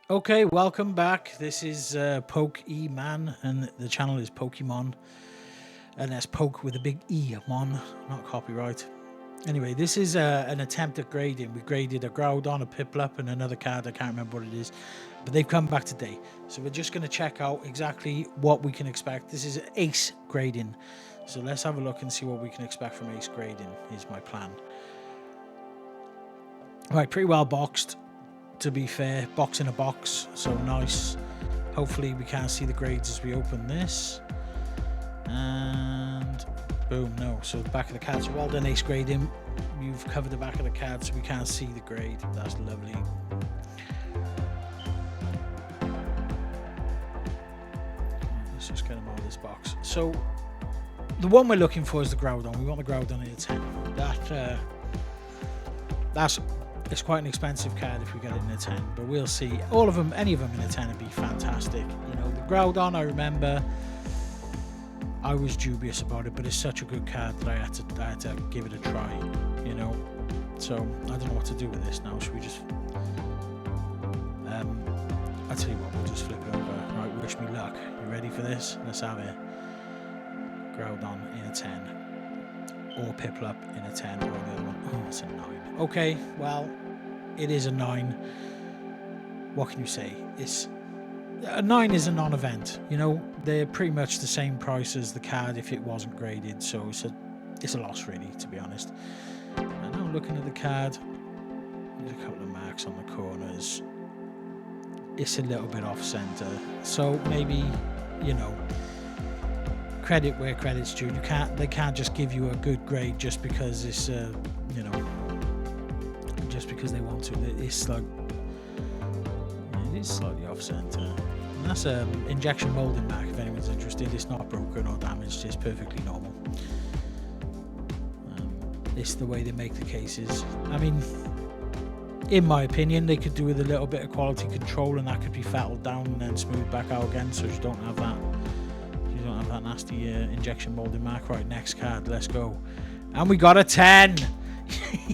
Okay, welcome back. This is Poke-E-Man, and the channel is Pokemon, and that's Poke with a big E, Mon, not copyright. Anyway, this is an attempt at grading. We graded a Groudon, a Piplup, and another card. I can't remember what it is, but they've come back today. So we're just going to check out exactly what we can expect. This is Ace grading. So let's have a look and see what we can expect from Ace grading, is my plan. Right, pretty well boxed. To be fair, box in a box, so nice. Hopefully we can't see the grades as we open this. And boom, no. So the back of the card. So well done, Ace grading. You've covered the back of the card so we can't see the grade. That's lovely. Let's just get them out of this box. So the one we're looking for is the Groudon. We want the Groudon in a 10. That's it's quite an expensive card if we get it in a 10, but we'll see. All of them, any of them in a 10 would be fantastic. You know, the Groudon, I remember I was dubious about it, but it's such a good card that I had to give it a try, you know. So I don't know what to do with this now. Should we just I'll tell you what, we'll just flip it over. Right, wish me luck. You ready for this? Let's have it. Groudon in a 10. Or Piplup in a 10, or the other one. Oh, it's a 9. Okay, well, it is a 9. What can you say? A 9 is a non-event. You know, they're pretty much the same price as the card if it wasn't graded, so it's a loss, really, to be honest. And now looking at the card, there's a couple of marks on the corners. It's a little bit off-center, so maybe, you know, credit where credit's due. They can't just give you a good grade just because it's you know, just because they want to. It's like, it is slightly off center. And that's a injection molding mark if anyone's interested. It's not broken or damaged, it's perfectly normal. It's the way they make the cases. I mean, in my opinion, they could do with a little bit of quality control, and that could be fattled down and then smoothed back out again, so you don't have that that nasty injection molding mark. Right, next card, let's go. And we got a 10.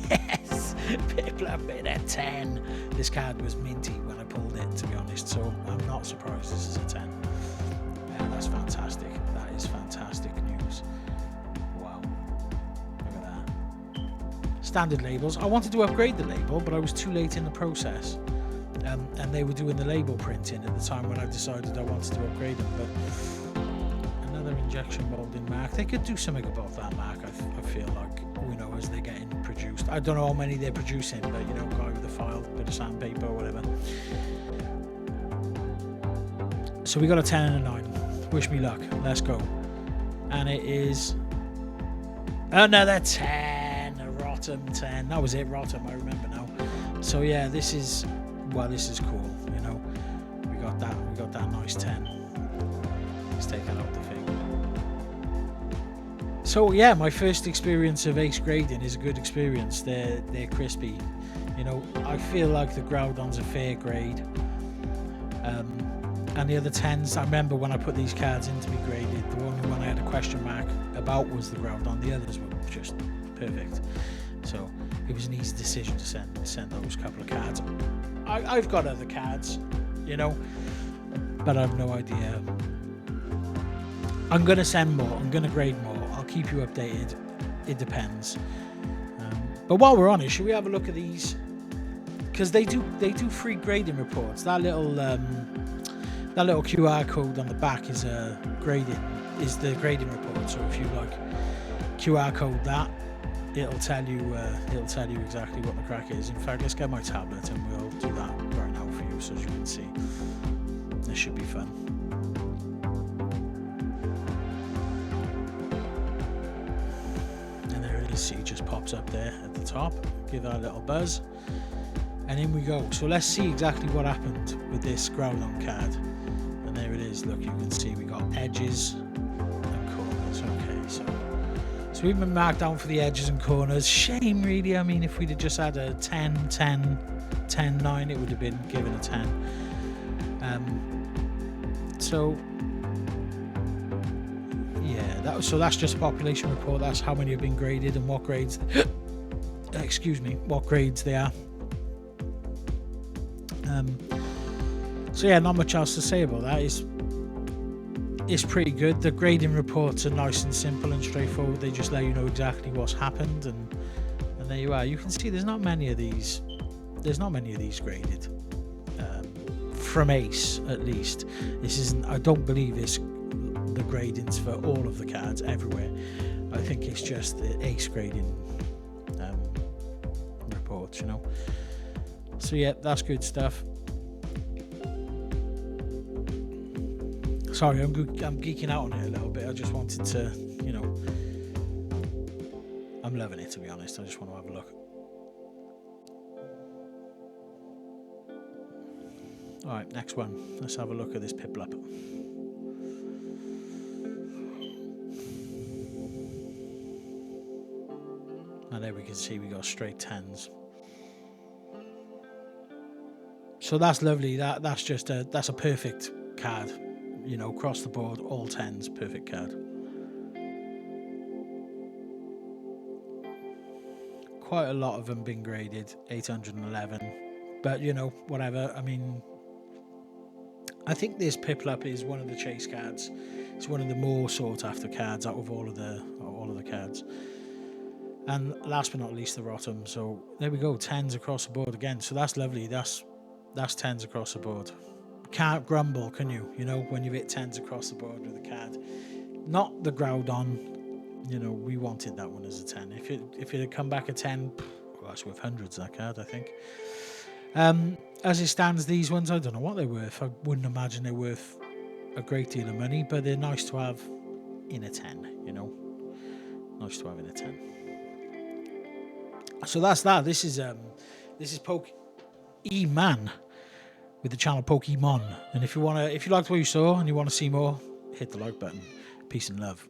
Yes, Piplup in a 10. This card was minty when I pulled it, to be honest, so I'm not surprised this is a 10. Yeah, that's fantastic. That is fantastic news. Wow, look at that. Standard labels. I wanted to upgrade the label, but I was too late in the process, and they were doing the label printing at the time when I decided I wanted to upgrade them. But injection molding mark, they could do something about that mark. I feel like, you know, as they're getting produced. I don't know how many they're producing, but you know, guy with a file, bit of sandpaper or whatever. So we got a 10 and a 9. Wish me luck. Let's go. And it is another 10. A Rotom 10. That was it, Rotom, I remember now. So yeah, this is cool, you know. We got that nice 10. Let's take that out the thing. So yeah, my first experience of Ace grading is a good experience. They're crispy. You know, I feel like the Groudon's a fair grade. And the other 10s, I remember when I put these cards in to be graded, the only one I had a question mark about was the Groudon. The others were just perfect. So it was an easy decision to send those couple of cards. I've got other cards, you know, but I have no idea. I'm going to send more. I'm going to grade more. I'll keep you updated. It depends. But while we're on it, should we have a look at these? Because they do free grading reports. That little QR code on the back is the grading report. So if you like QR code that, it'll tell you exactly what the crack is. In fact, let's get my tablet and we'll do that right now for you, so as you can see. This should be fun. See, it just pops up there at the top. Give that a little buzz, and in we go. So let's see exactly what happened with this Groudon card. And there it is. Look, you can see we got edges and corners. Okay, so we've been marked down for the edges and corners. Shame, really. I mean, if we'd have just had a 10, 10, 10, 9, it would have been given a 10. So so that's just a population report. That's how many have been graded and what grades what grades they are. So yeah, not much else to say about that. It's pretty good. The grading reports are nice and simple and straightforward. They just let you know exactly what's happened, and there you are. You can see there's not many of these. There's not many of these graded from Ace, at least. This isn't. I don't believe it's the gradings for all of the cards everywhere. I think it's just the Ace grading reports, you know. So yeah, that's good stuff. Sorry, I'm geeking out on it a little bit. I just wanted to, you know, I'm loving it, to be honest. I just want to have a look. Alright, next one. Let's have a look at this Piplup. And there we can see we got straight 10s. So that's lovely. That's just that's a perfect card. You know, across the board, all 10s, perfect card. Quite a lot of them been graded, 811. But, you know, whatever. I mean, I think this Piplup is one of the chase cards. It's one of the more sought after cards out of all of the cards. And last but not least, the Rotom. So there we go, 10s across the board again. So that's lovely. That's 10s across the board. Can't grumble, can you? You know, when you hit 10s across the board with a card. Not the Groudon. You know, we wanted that one as a 10. If it had come back a 10, well, that's worth hundreds, that card, I think. As it stands, these ones, I don't know what they're worth. I wouldn't imagine they're worth a great deal of money, but they're nice to have in a 10, you know. Nice to have in a 10. So that's that. This is Poke-E-Man with the channel Pokemon. And if you liked what you saw and you want to see more, hit the like button. Peace and love.